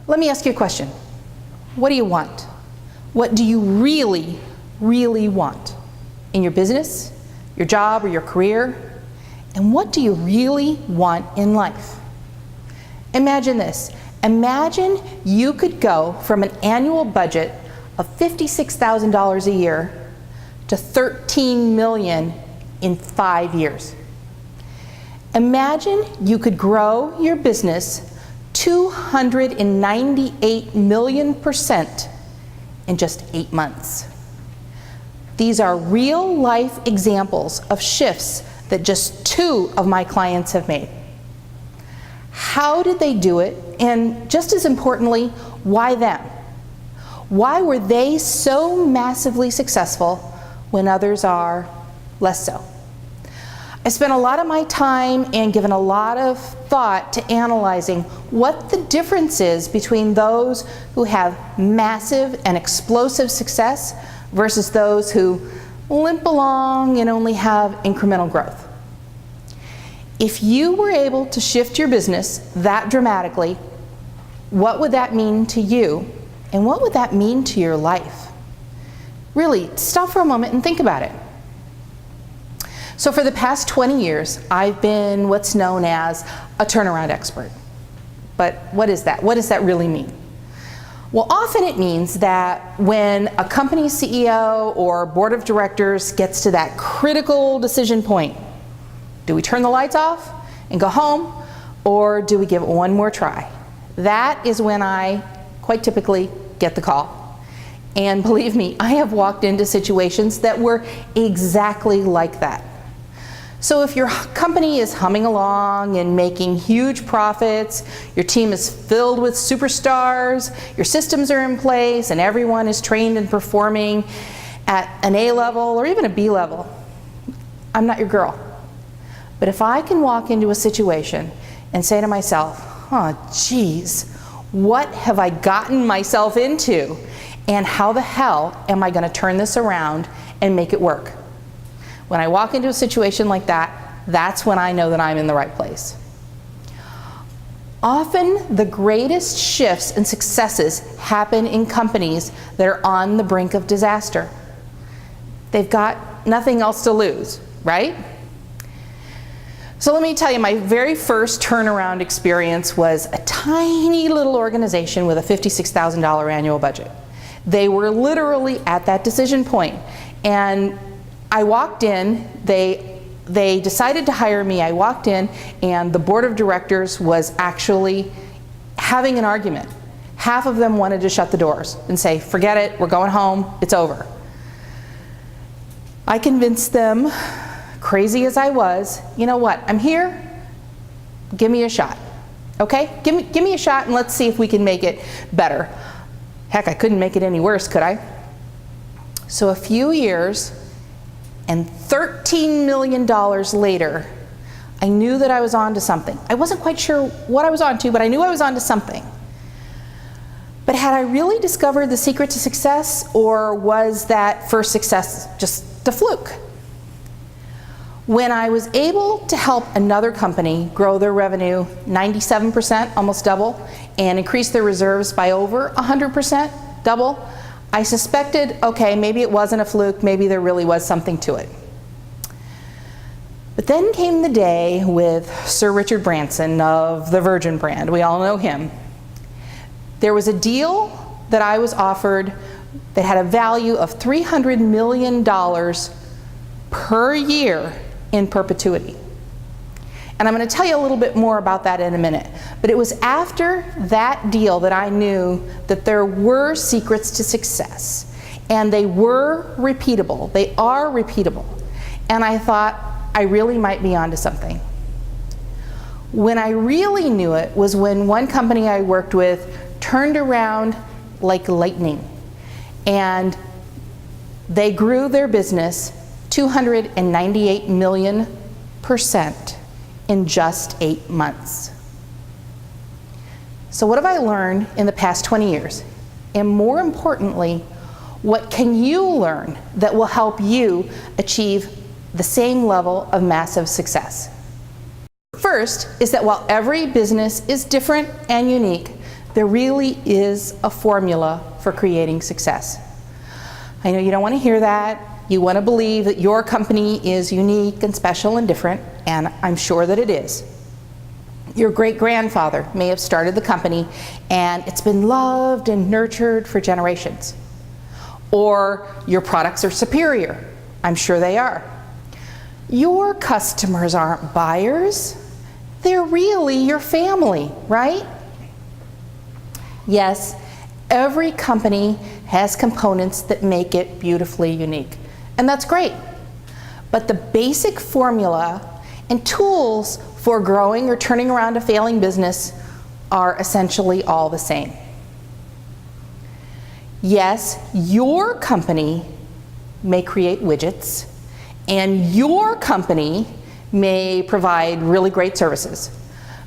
Let me ask you a question. What do you want? What do you really, really want in your business, your job, or your career? And what do you really want in life? Imagine this. Imagine you could go from an annual budget of $56,000 a year to $13 million in 5 years. Imagine you could grow your business 298 million% in just 8 months. These are real life examples of shifts that just 2 of my clients have made. How did they do it? And just as importantly, why them? Why were they so massively successful when others are less so? I spent a lot of my time and given a lot of thought to analyzing what the difference is between those who have massive and explosive success versus those who limp along and only have incremental growth. If you were able to shift your business that dramatically, what would that mean to you? And what would that mean to your life? Really, stop for a moment and think about it. So for the past 20 years, I've been what's known as a turnaround expert. But what is that? What does that really mean? Well, often it means that when a company's CEO or board of directors gets to that critical decision point, do we turn the lights off and go home, or do we give it one more try? That is when I quite typically get the call. And believe me, I have walked into situations that were exactly like that. So if your company is humming along and making huge profits, your team is filled with superstars, your systems are in place, and everyone is trained and performing at an A level or even a B level, I'm not your girl. But if I can walk into a situation and say to myself, oh geez, what have I gotten myself into? And how the hell am I going to turn this around and make it work? When I walk into a situation like that, that's when I know that I'm in the right place. Often the greatest shifts and successes happen in companies that are on the brink of disaster. They've got nothing else to lose, right? So let me tell you, my very first turnaround experience was a tiny little organization with a $56,000 annual budget. They were literally at that decision point. And I walked in, they decided to hire me. I walked in and the board of directors was actually having an argument. Half of them wanted to shut the doors and say, forget it, we're going home, it's over. I convinced them, crazy as I was, you know what, I'm here, give me a shot, okay? Give me a shot and let's see if we can make it better. Heck, I couldn't make it any worse, could I? So a few years and $13 million later, I knew that I was onto something. I wasn't quite sure what I was onto, but I knew I was onto something. But had I really discovered the secret to success, or was that first success just a fluke? When I was able to help another company grow their revenue 97%, almost double, and increase their reserves by over 100%, double, I suspected, okay, maybe it wasn't a fluke, maybe there really was something to it. But then came the day with Sir Richard Branson of the Virgin brand. We all know him. There was a deal that I was offered that had a value of $300 million per year in perpetuity. And I'm going to tell you a little bit more about that in a minute. But it was after that deal that I knew that there were secrets to success. And they were repeatable. They are repeatable. And I thought, I really might be onto something. When I really knew it was when one company I worked with turned around like lightning. And they grew their business 298 million% in just 8 months. So what have I learned in the past 20 years? And more importantly, what can you learn that will help you achieve the same level of massive success? First is that while every business is different and unique, There really is a formula for creating success. I know you don't want to hear that. You want to believe that your company is unique and special and different, and I'm sure that it is. Your great-grandfather may have started the company and it's been loved and nurtured for generations. Or your products are superior. I'm sure they are. Your customers aren't buyers. They're really your family, right? Yes, every company has components that make it beautifully unique, and that's great. But the basic formula and tools for growing or turning around a failing business are essentially all the same. Yes, your company may create widgets, and your company may provide really great services.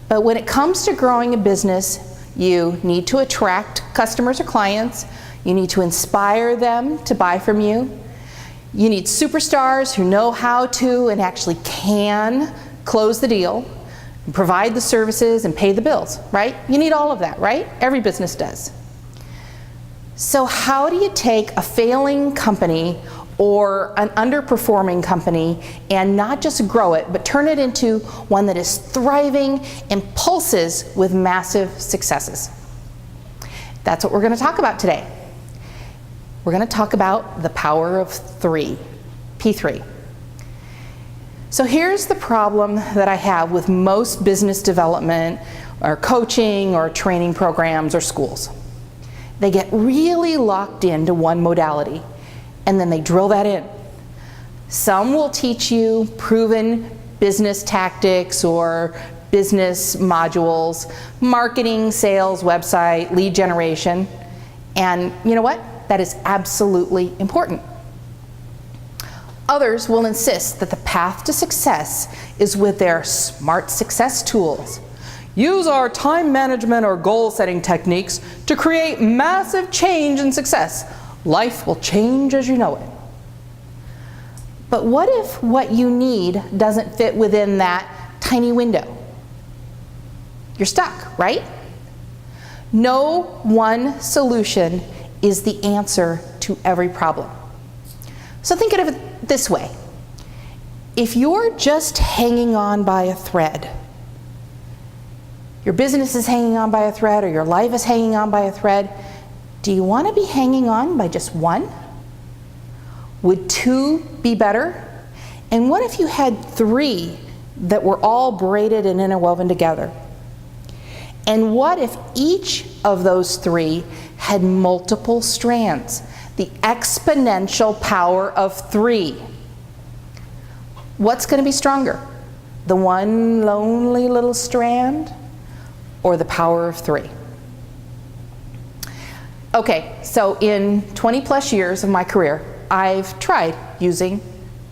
But when it comes to growing a business, you need to attract customers or clients. You need to inspire them to buy from you. You need superstars who know how to and actually can close the deal, provide the services, and pay the bills, right? You need all of that, right? Every business does. So how do you take a failing company or an underperforming company and not just grow it, but turn it into one that is thriving and pulses with massive successes? That's what we're going to talk about today. We're going to talk about the power of three, P3. So here's the problem that I have with most business development or coaching or training programs or schools. They get really locked into one modality and then they drill that in. Some will teach you proven business tactics or business modules, marketing, sales, website, lead generation, and you know what? That is absolutely important. Others will insist that the path to success is with their smart success tools. Use our time management or goal setting techniques to create massive change and success. Life will change as you know it. But what if what you need doesn't fit within that tiny window? You're stuck, right? No one solution is the answer to every problem. So think of it this way. If you're just hanging on by a thread, your business is hanging on by a thread or your life is hanging on by a thread, do you want to be hanging on by just one? Would two be better? And what if you had three that were all braided and interwoven together? And what if each of those three had multiple strands? The exponential power of three. What's going to be stronger? The one lonely little strand or the power of three? Okay, so in 20 plus years of my career, I've tried using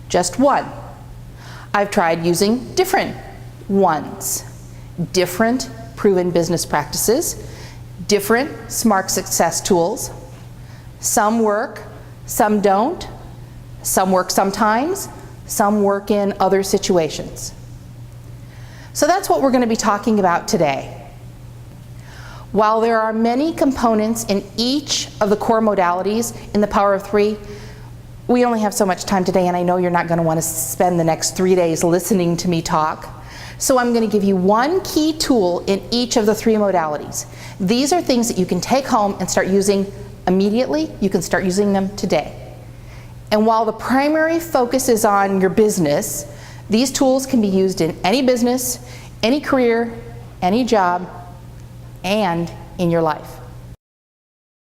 just one. I've tried using different ones, different proven business practices, different smart success tools. Some work, some don't. Some work sometimes, some work in other situations. So that's what we're going to be talking about today. While there are many components in each of the core modalities in the power of three, we only have so much time today, and I know you're not going to want to spend the next 3 days listening to me talk. So I'm going to give you one key tool in each of the three modalities. These are things that you can take home and start using immediately. You can start using them today. And while the primary focus is on your business, these tools can be used in any business, any career, any job, and in your life.